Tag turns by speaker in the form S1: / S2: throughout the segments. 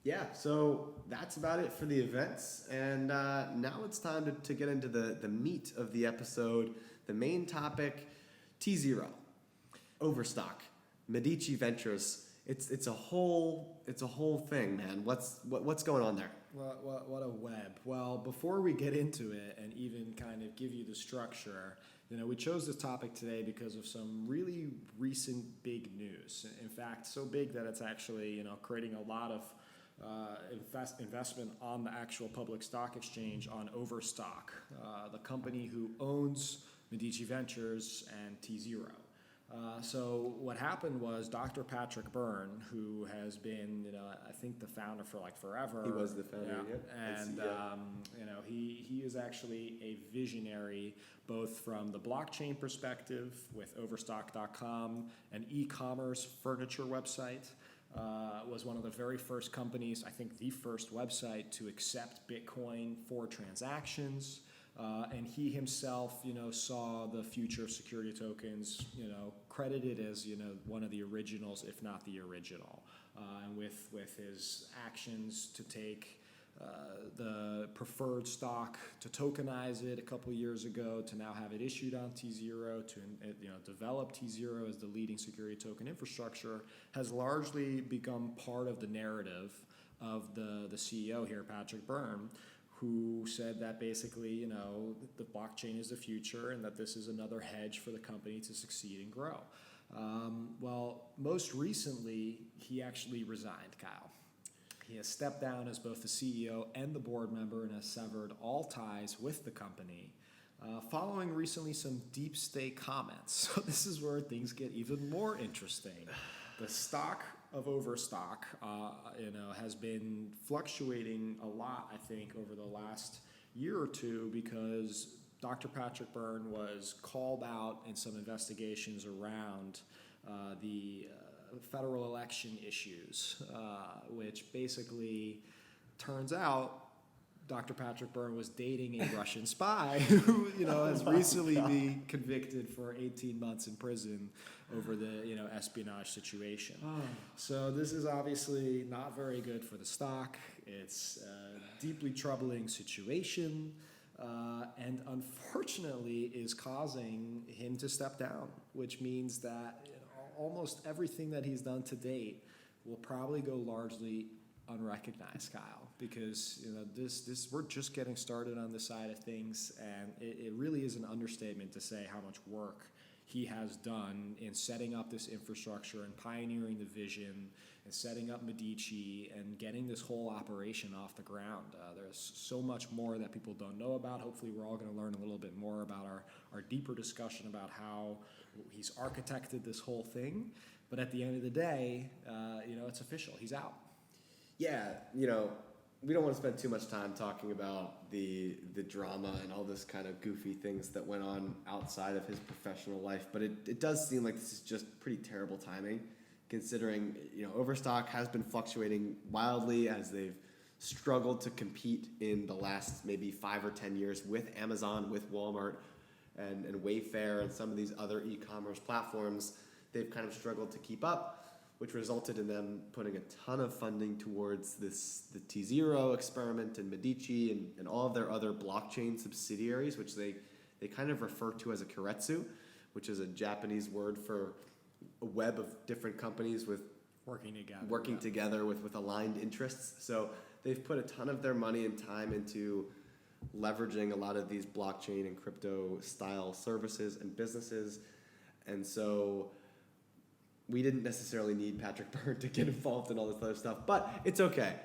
S1: Yeah, so that's about it for the events. And now it's time to get into the meat of the episode, the main topic, tZERO, Overstock, Medici Ventures. It's a whole thing, man. What's going on there?
S2: What a web. Well, before we get into it and even kind of give you the structure, we chose this topic today because of some really recent big news. In fact, so big that it's actually, creating a lot of investment on the actual public stock exchange on Overstock, the company who owns Medici Ventures and tZERO. So what happened was Dr. Patrick Byrne, who has been, I think the founder for like forever.
S1: He was the founder,
S2: yeah. And he is actually a visionary, both from the blockchain perspective with Overstock.com, an e-commerce furniture website. Was one of the very first companies, I think the first website to accept Bitcoin for transactions. And he himself, saw the future of security tokens, credited as, one of the originals, if not the original. And with his actions to take the preferred stock, to tokenize it a couple years ago, to now have it issued on tZERO, to develop tZERO as the leading security token infrastructure, has largely become part of the narrative of the CEO here, Patrick Byrne, who said that basically, the blockchain is the future and that this is another hedge for the company to succeed and grow. Well, most recently, he actually resigned, Kyle. He has stepped down as both the CEO and the board member and has severed all ties with the company, following recently some deep state comments. So this is where things get even more interesting. The stock of Overstock, has been fluctuating a lot, I think, over the last year or two because Dr. Patrick Byrne was called out in some investigations around the federal election issues, which basically turns out Dr. Patrick Byrne was dating a Russian spy who, has recently been convicted for 18 months in prison over the, espionage situation. Oh. So this is obviously not very good for the stock. It's a deeply troubling situation, and unfortunately is causing him to step down, which means that almost everything that he's done to date will probably go largely unrecognized, Kyle, because this we're just getting started on this side of things, and it really is an understatement to say how much work he has done in setting up this infrastructure and pioneering the vision and setting up Medici and getting this whole operation off the ground. There's so much more that people don't know about. Hopefully we're all going to learn a little bit more about our deeper discussion about how he's architected this whole thing. But at the end of the day, it's official. He's out.
S1: Yeah, we don't want to spend too much time talking about the drama and all this kind of goofy things that went on outside of his professional life, but it does seem like this is just pretty terrible timing, considering Overstock has been fluctuating wildly as they've struggled to compete in the last maybe 5 or 10 years with Amazon, with Walmart, and Wayfair and some of these other e-commerce platforms. They've kind of struggled to keep up, which resulted in them putting a ton of funding towards the tZERO experiment and Medici and all of their other blockchain subsidiaries, which they kind of refer to as a keiretsu, which is a Japanese word for a web of different companies with
S2: working
S1: together with aligned interests. So they've put a ton of their money and time into leveraging a lot of these blockchain and crypto style services and businesses. And so we didn't necessarily need Patrick Byrne to get involved in all this other stuff, but it's okay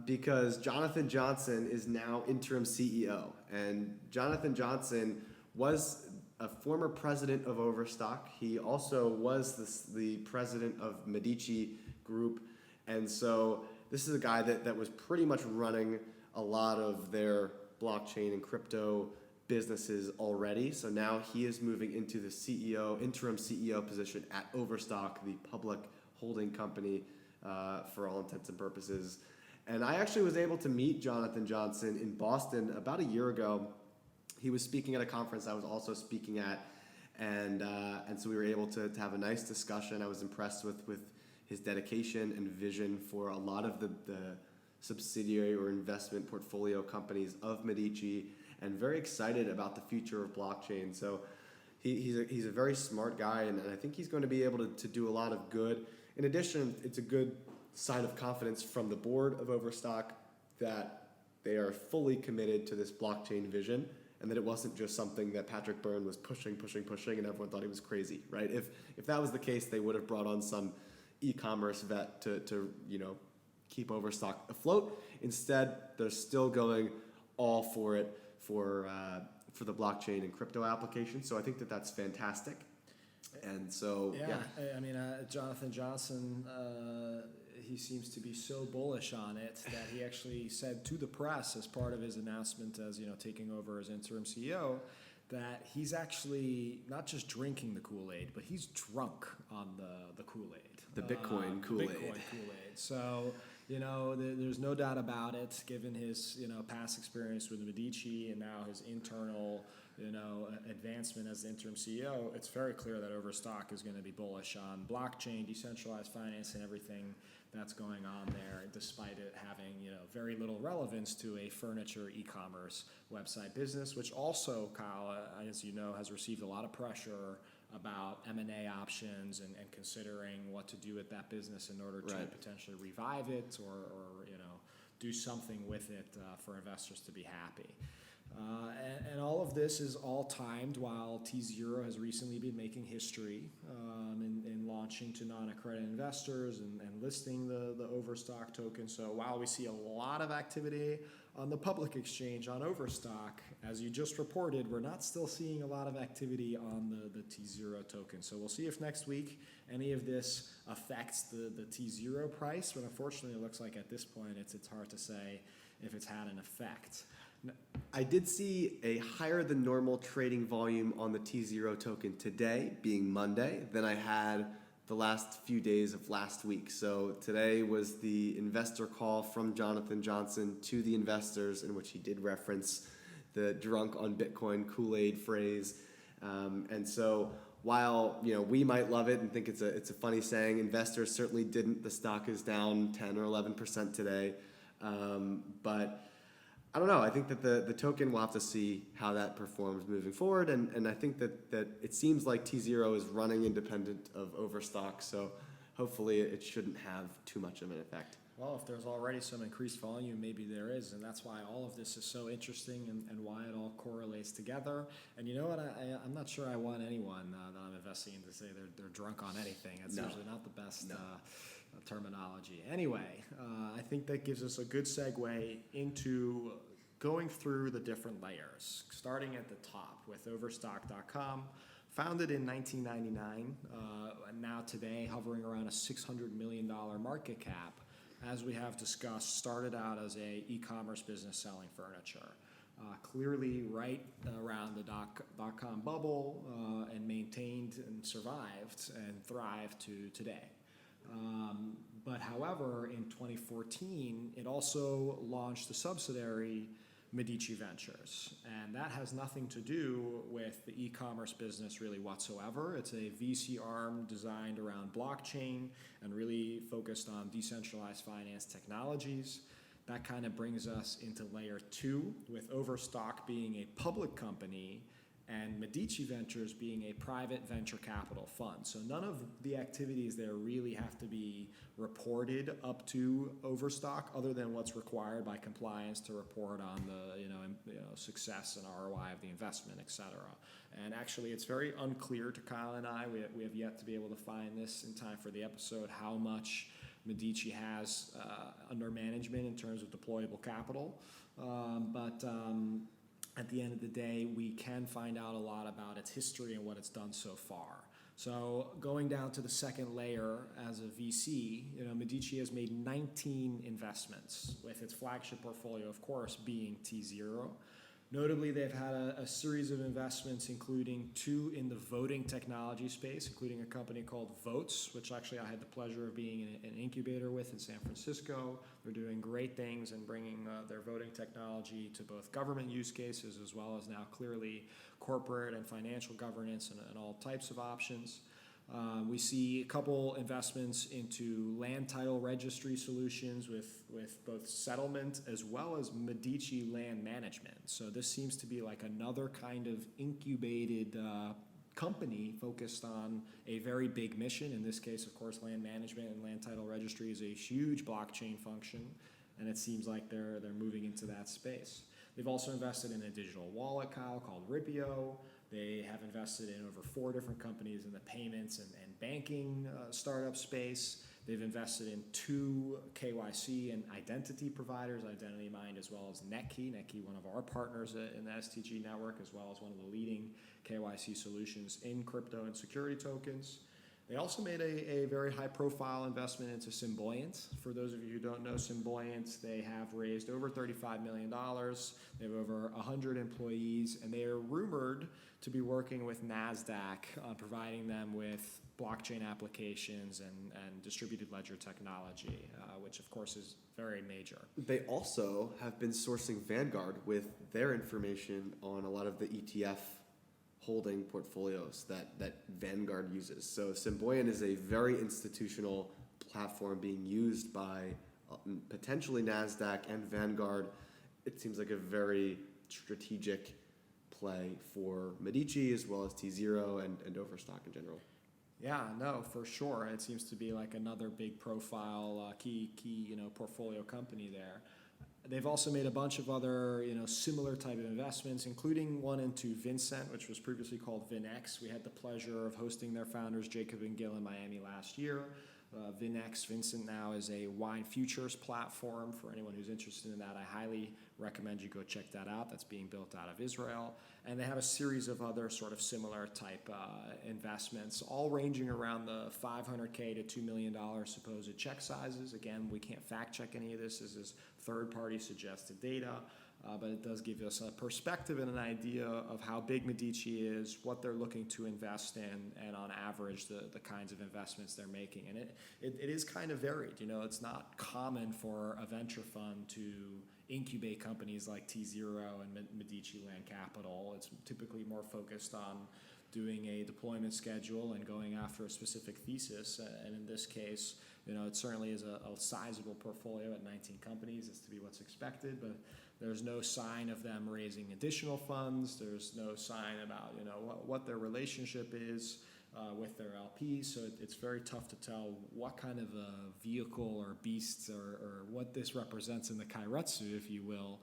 S1: because Jonathan Johnson is now interim CEO. And Jonathan Johnson was a former president of Overstock. He also was the president of Medici Group. And so this is a guy that was pretty much running a lot of their blockchain and crypto businesses already. So now he is moving into the interim CEO position at Overstock, the public holding company for all intents and purposes. And I actually was able to meet Jonathan Johnson in Boston about a year ago. He was speaking at a conference I was also speaking at, and so we were able to have a nice discussion. I was impressed with his dedication and vision for a lot of the subsidiary or investment portfolio companies of Medici, and very excited about the future of blockchain. So he's a very smart guy, and I think he's going to be able to do a lot of good. In addition, it's a good sign of confidence from the board of Overstock that they are fully committed to this blockchain vision, and that it wasn't just something that Patrick Byrne was pushing, and everyone thought he was crazy, right? If that was the case, they would have brought on some e-commerce vet to keep Overstock afloat. Instead, they're still going all for it for the blockchain and crypto application. So I think that that's fantastic. And so, yeah.
S2: I mean, Jonathan Johnson, he seems to be so bullish on it that he actually said to the press as part of his announcement as, taking over as interim CEO, that he's actually not just drinking the Kool-Aid, but he's drunk on the Kool-Aid.
S1: The Bitcoin Kool-Aid.
S2: Bitcoin Kool-Aid. So, there's no doubt about it, given his, past experience with Medici and now his internal, advancement as the interim CEO, it's very clear that Overstock is going to be bullish on blockchain, decentralized finance, and everything that's going on there, despite it having, very little relevance to a furniture e-commerce website business, which also, Kyle, as you know, has received a lot of pressure about M&A options and considering what to do with that business in order to potentially revive it or do something with it for investors to be happy. And all of this is all timed while tZERO has recently been making history in launching to non-accredited investors and listing the Overstock token. So while we see a lot of activity on the public exchange on Overstock, as you just reported, we're not still seeing a lot of activity on the tZERO token. So we'll see if next week any of this affects the tZERO price, but unfortunately it looks like at this point it's hard to say if it's had an effect.
S1: I did see a higher than normal trading volume on the tZERO token today, being Monday, than I had the last few days of last week. So today was the investor call from Jonathan Johnson to the investors, in which he did reference the drunk on Bitcoin Kool-Aid phrase. And so while we might love it and think it's a funny saying, investors certainly didn't. The stock is down 10 or 11% today. But I don't know. I think that the token, we'll have to see how that performs moving forward. And I think that it seems like tZERO is running independent of Overstock. So hopefully it shouldn't have too much of an effect.
S2: Well, if there's already some increased volume, maybe there is. And that's why all of this is so interesting and why it all correlates together. And you know what? I'm not sure I want anyone that I'm investing in to say they're drunk on anything. It's usually not the best terminology. Anyway, I think that gives us a good segue into going through the different layers, starting at the top with Overstock.com, founded in 1999, and now today hovering around a $600 million market cap. As we have discussed, started out as a e-commerce business selling furniture. Clearly right around the dot-com bubble and maintained and survived and thrived to today. But however, in 2014, it also launched a subsidiary, Medici Ventures, and that has nothing to do with the e-commerce business really whatsoever. It's a VC arm designed around blockchain and really focused on decentralized finance technologies. That kind of brings us into layer 2, with Overstock being a public company and Medici Ventures being a private venture capital fund. So none of the activities there really have to be reported up to Overstock, other than what's required by compliance to report on the success and ROI of the investment, et cetera. And actually, it's very unclear to Kyle and I. We have yet to be able to find this in time for the episode, how much Medici has under management in terms of deployable capital. But at the end of the day, we can find out a lot about its history and what it's done so far. So going down to the second layer as a VC, Medici has made 19 investments, with its flagship portfolio, of course, being tZERO. Notably, they've had a series of investments, including 2 in the voting technology space, including a company called Votes, which actually I had the pleasure of being an incubator with in San Francisco. They're doing great things and bringing their voting technology to both government use cases as well as now clearly corporate and financial governance and all types of options. We see a couple investments into land title registry solutions with both settlement as well as Medici land management. So this seems to be like another kind of incubated company focused on a very big mission. In this case, of course, land management and land title registry is a huge blockchain function, and it seems like they're moving into that space. They've also invested in a digital wallet, Kyle, called Ripio. They have invested in over 4 different companies in the payments and banking startup space. They've invested in 2 KYC and identity providers, IdentityMind as well as Netkey. Netkey, one of our partners in the STG network, as well as one of the leading KYC solutions in crypto and security tokens. They also made a very high-profile investment into Symboyant. For those of you who don't know Symboyant, they have raised over $35 million. They have over 100 employees, and they are rumored to be working with NASDAQ on providing them with blockchain applications and distributed ledger technology, which of course is very major.
S1: They also have been sourcing Vanguard with their information on a lot of the ETF holding portfolios that Vanguard uses. So Symboyant is a very institutional platform being used by potentially NASDAQ and Vanguard. It seems like a very strategic play for Medici as well as tZERO and Overstock in general.
S2: Yeah, no, for sure. It seems to be like another big profile, key portfolio company there. They've also made a bunch of other, similar type of investments, including one into Vincent, which was previously called VinX. We had the pleasure of hosting their founders, Jacob and Gil, in Miami last year. Vincent now is a wine futures platform. For anyone who's interested in that, I highly recommend you go check that out. That's being built out of Israel. And they have a series of other sort of similar type investments, all ranging around the $500K to $2 million supposed check sizes. Again, we can't fact check any of this. This is third-party suggested data. But it does give us a perspective and an idea of how big Medici is, what they're looking to invest in, and on average, the kinds of investments they're making. And it is kind of varied. It's not common for a venture fund to incubate companies like tZERO and Medici Land Capital. It's typically more focused on doing a deployment schedule and going after a specific thesis. And in this case, it certainly is a sizable portfolio at 19 companies. It's to be what's expected, but there's no sign of them raising additional funds. There's no sign about what their relationship is with their LPs. So it's very tough to tell what kind of a vehicle or beast or what this represents in the kairetsu, if you will,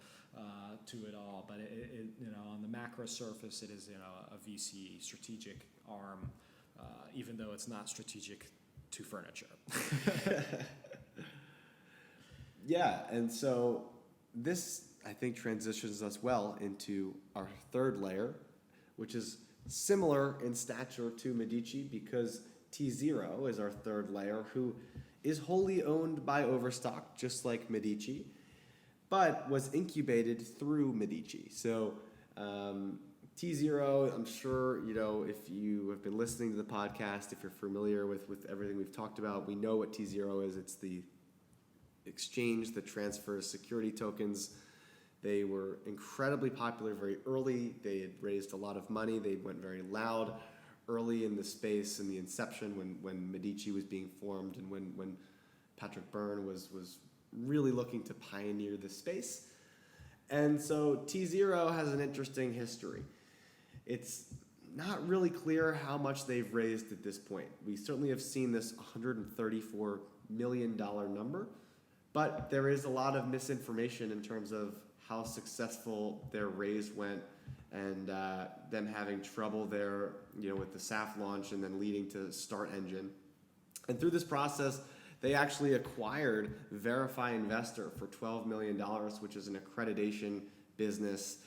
S2: to it all. But it on the macro surface, it is a VC strategic arm, even though it's not strategic to furniture.
S1: Yeah, and so this, I think, transitions us well into our third layer, which is similar in stature to Medici because tZERO is our third layer, who is wholly owned by Overstock, just like Medici, but was incubated through Medici. So tZERO, I'm sure, if you have been listening to the podcast, if you're familiar with everything we've talked about, we know what tZERO is. It's the exchange that transfers security tokens. They were incredibly popular very early. They had raised a lot of money. They went very loud early in the space in the inception when Medici was being formed and when Patrick Byrne was really looking to pioneer the space. And so tZERO has an interesting history. It's not really clear how much they've raised at this point. We certainly have seen this $134 million number, but there is a lot of misinformation in terms of how successful their raise went and them having trouble there, with the SAF launch and then leading to Start Engine. And through this process, they actually acquired Verify Investor for $12 million, which is an accreditation business.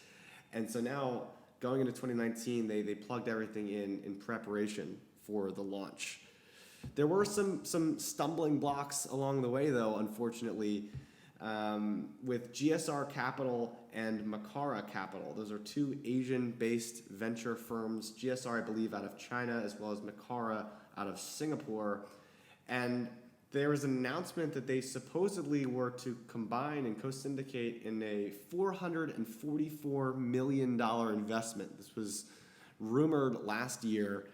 S1: And so now, going into 2019, they plugged everything in preparation for the launch. There were some stumbling blocks along the way, though, unfortunately, with GSR Capital and Makara Capital. Those are 2 Asian-based venture firms, GSR, I believe, out of China, as well as Makara out of Singapore. And there was an announcement that they supposedly were to combine and co-syndicate in a $444 million investment. This was rumored last year.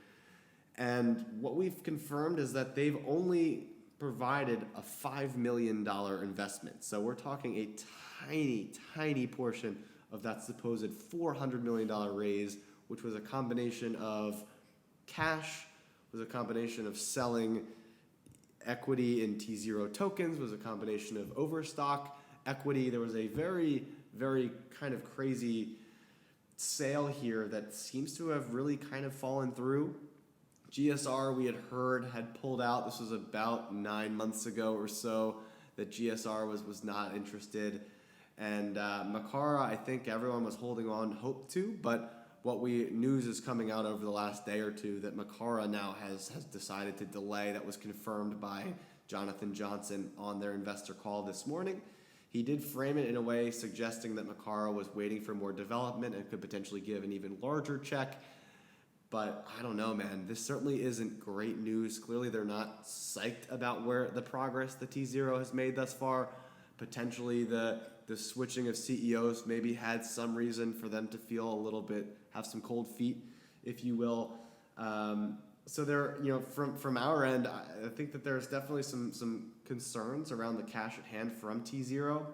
S1: And what we've confirmed is that they've only provided a $5 million investment. So we're talking a tiny, tiny portion of that supposed $400 million raise, which was a combination of cash, was a combination of selling equity in tZERO tokens, was a combination of Overstock equity. There was a very, very kind of crazy sale here that seems to have really kind of fallen through. GSR, we had heard, had pulled out. This was about 9 months ago or so that GSR was not interested. And Makara, I think everyone was holding on hope to, but news is coming out over the last day or two that Makara now has decided to delay. That was confirmed by Jonathan Johnson on their investor call this morning. He did frame it in a way suggesting that Makara was waiting for more development and could potentially give an even larger check. But I don't know, man. This certainly isn't great news. Clearly, they're not psyched about where the progress the tZERO has made thus far. Potentially, the switching of CEOs maybe had some reason for them to feel a little bit, have some cold feet, if you will. So there, from our end, I think that there's definitely some concerns around the cash at hand from tZERO,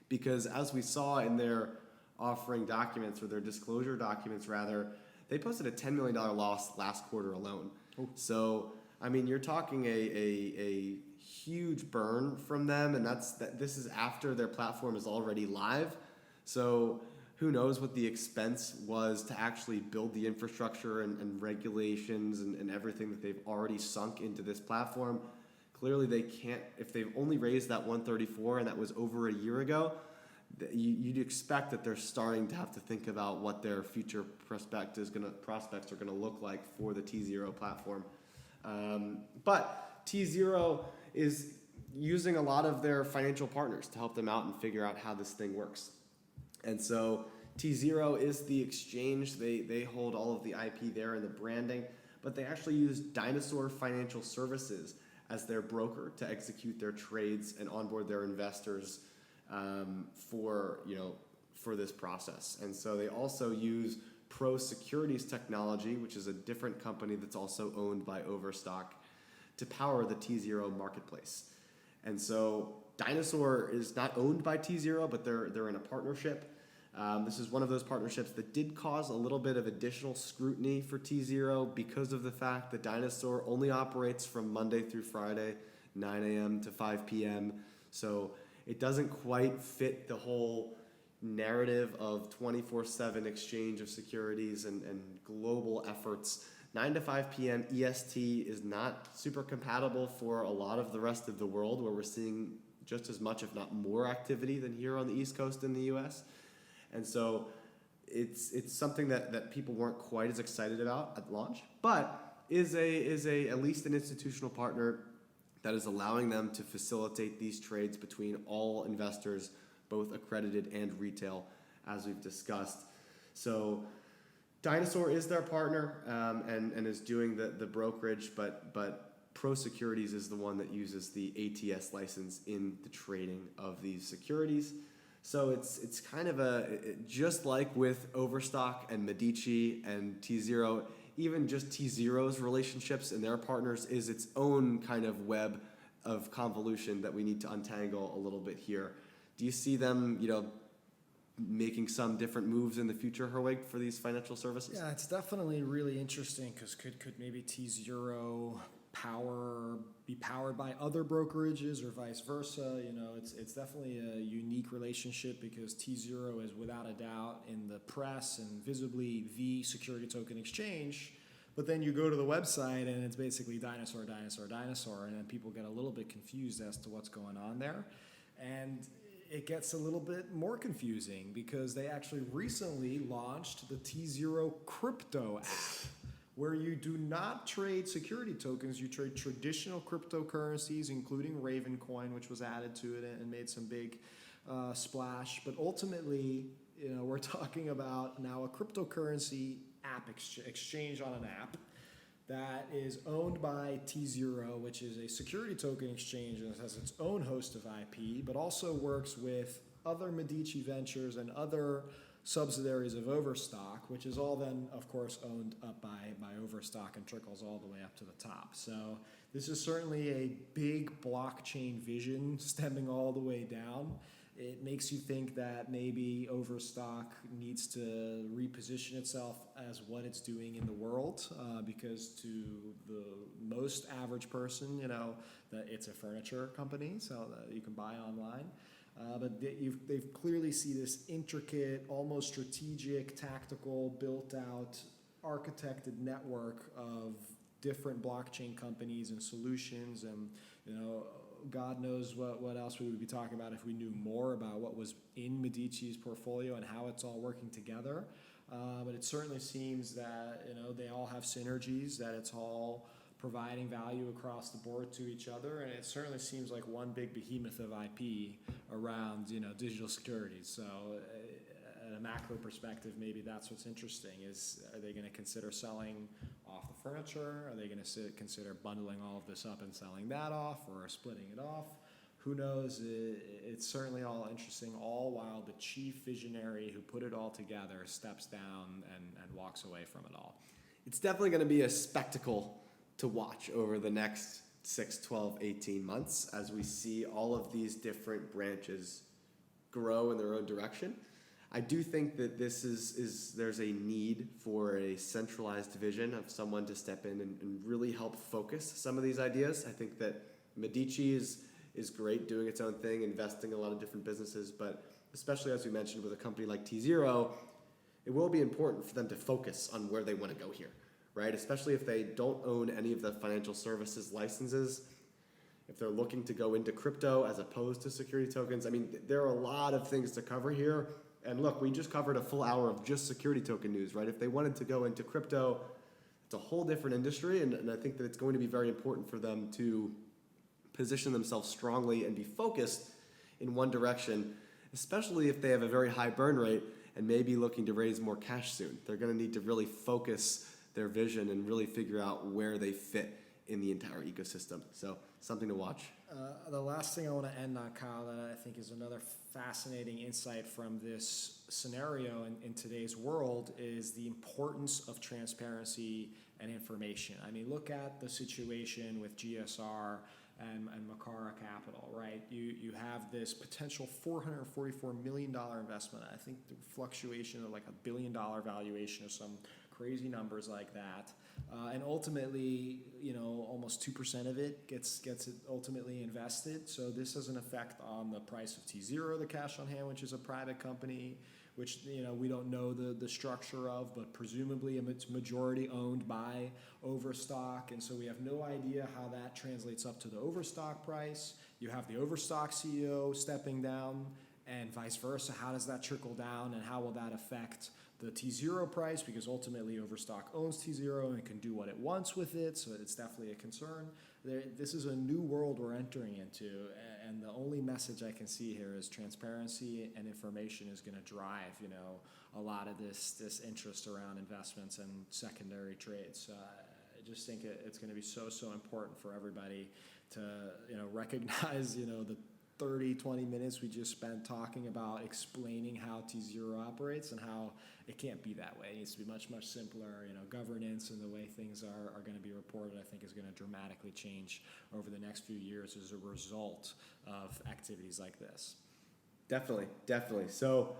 S1: because as we saw in their offering documents, or their disclosure documents rather, they posted a $10 million loss last quarter alone. Oh. So, I mean, you're talking a huge burn from them, and this is after their platform is already live. So who knows what the expense was to actually build the infrastructure and regulations and everything that they've already sunk into this platform. Clearly they can't, if they've only raised that 134 and that was over a year ago, you'd expect that they're starting to have to think about what their future prospects are going to look like for the tZERO platform. But tZERO is using a lot of their financial partners to help them out and figure out how this thing works. And so tZERO is the exchange. They hold all of the IP there and the branding, but they actually use Dinosaur Financial Services as their broker to execute their trades and onboard their investors for this process. And so they also use Pro Securities Technology, which is a different company that's also owned by Overstock, to power the tZERO marketplace. And so Dinosaur is not owned by tZERO, but they're in a partnership. This is one of those partnerships that did cause a little bit of additional scrutiny for tZERO because of the fact that Dinosaur only operates from Monday through Friday, 9 a.m. to 5 p.m. So it doesn't quite fit the whole narrative of 24/7 exchange of securities and global efforts. 9 to 5 p.m. EST is not super compatible for a lot of the rest of the world, where we're seeing just as much, if not more, activity than here on the East Coast in the U.S. And so it's something that people weren't quite as excited about at launch, but is at least an institutional partner that is allowing them to facilitate these trades between all investors, both accredited and retail, as we've discussed. So Dinosaur is their partner and is doing the brokerage, but Pro Securities is the one that uses the ATS license in the trading of these securities. So it's kind of just like with Overstock and Medici and tZERO, even just tZERO's relationships and their partners is its own kind of web of convolution that we need to untangle a little bit here. Do you see them, making some different moves in the future, Herwig, for these financial services?
S2: Yeah, it's definitely really interesting because could maybe tZERO be powered by other brokerages or vice versa? It's definitely a unique relationship because tZERO is without a doubt in the press and visibly the security token exchange. But then you go to the website and it's basically dinosaur, and then people get a little bit confused as to what's going on there. And it gets a little bit more confusing because they actually recently launched the tZERO crypto app, where you do not trade security tokens, you trade traditional cryptocurrencies, including Ravencoin, which was added to it and made some big splash. But ultimately, we're talking about now a cryptocurrency app exchange on an app that is owned by tZERO, which is a security token exchange and has its own host of IP, but also works with other Medici Ventures and other subsidiaries of Overstock, which is all then, of course, owned up by Overstock and trickles all the way up to the top. So this is certainly a big blockchain vision stemming all the way down. It makes you think that maybe Overstock needs to reposition itself as what it's doing in the world, because to the most average person, that it's a furniture company, so that you can buy online. But they clearly see this intricate, almost strategic, tactical, built-out, architected network of different blockchain companies and solutions, and God knows what else we would be talking about if we knew more about what was in Medici's portfolio and how it's all working together. But it certainly seems that they all have synergies, that it's all providing value across the board to each other, and it certainly seems like one big behemoth of IP around digital securities. So at a macro perspective, maybe that's what's interesting is, are they going to consider selling off the furniture? Are they going to consider bundling all of this up and selling that off, or splitting it off? Who knows? It's certainly all interesting, all while the chief visionary who put it all together steps down and walks away from it all.
S1: It's definitely going to be a spectacle to watch over the next 6, 12, 18 months as we see all of these different branches grow in their own direction. I do think that there's a need for a centralized division of someone to step in and really help focus some of these ideas. I think that Medici is great doing its own thing, investing in a lot of different businesses, but especially as we mentioned with a company like tZERO, it will be important for them to focus on where they want to go here, right? Especially if they don't own any of the financial services licenses, if they're looking to go into crypto as opposed to security tokens. I mean, there are a lot of things to cover here. And look, we just covered a full hour of just security token news, right? If they wanted to go into crypto, it's a whole different industry, and I think that it's going to be very important for them to position themselves strongly and be focused in one direction, especially if they have a very high burn rate and maybe looking to raise more cash soon. They're going to need to really focus their vision and really figure out where they fit in the entire ecosystem. So something to watch.
S2: The last thing I want to end on, Kyle, that I think is another fascinating insight from this scenario in today's world is the importance of transparency and information. I mean, look at the situation with GSR and Makara Capital, right? You have this potential $444 million investment. I think the fluctuation of like $1 billion valuation or some crazy numbers like that. And ultimately, almost 2% of it gets ultimately invested. So this has an effect on the price of tZERO, the cash on hand, which is a private company, which we don't know the structure of, but presumably it's majority owned by Overstock, and so we have no idea how that translates up to the Overstock price. You have the Overstock CEO stepping down, and vice versa. How does that trickle down, and how will that affect the tZERO price? Because ultimately Overstock owns tZERO and can do what it wants with it, so it's definitely a concern. This is a new world we're entering into, and the only message I can see here is transparency and information is going to drive, a lot of this interest around investments and secondary trades. I just think it's going to be so important for everybody to, recognize, the 30-20 minutes we just spent talking about explaining how tZERO operates and how it can't be that way. It needs to be much simpler. Governance and the way things are going to be reported, I think, is going to dramatically change over the next few years as a result of activities like this.
S1: Definitely. So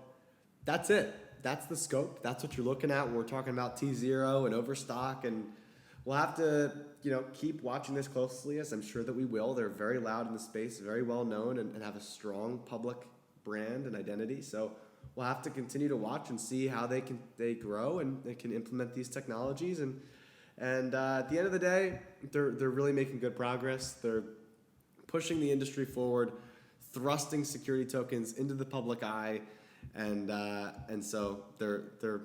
S1: that's it. That's the scope. That's what you're looking at when we're talking about tZERO and Overstock, and we'll have to keep watching this closely, as I'm sure that we will. They're very loud in the space, very well known, and have a strong public brand and identity. So we'll have to continue to watch and see how they grow and they can implement these technologies. And at the end of the day, they're really making good progress. They're pushing the industry forward, thrusting security tokens into the public eye, and so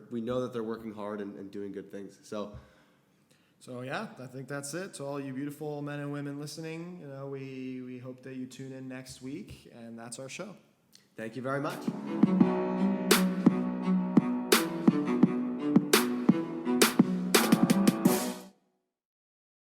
S1: we know that they're working hard and doing good things.
S2: So yeah, I think that's it. To all you beautiful men and women listening, we hope that you tune in next week, and that's our show.
S1: Thank you very much.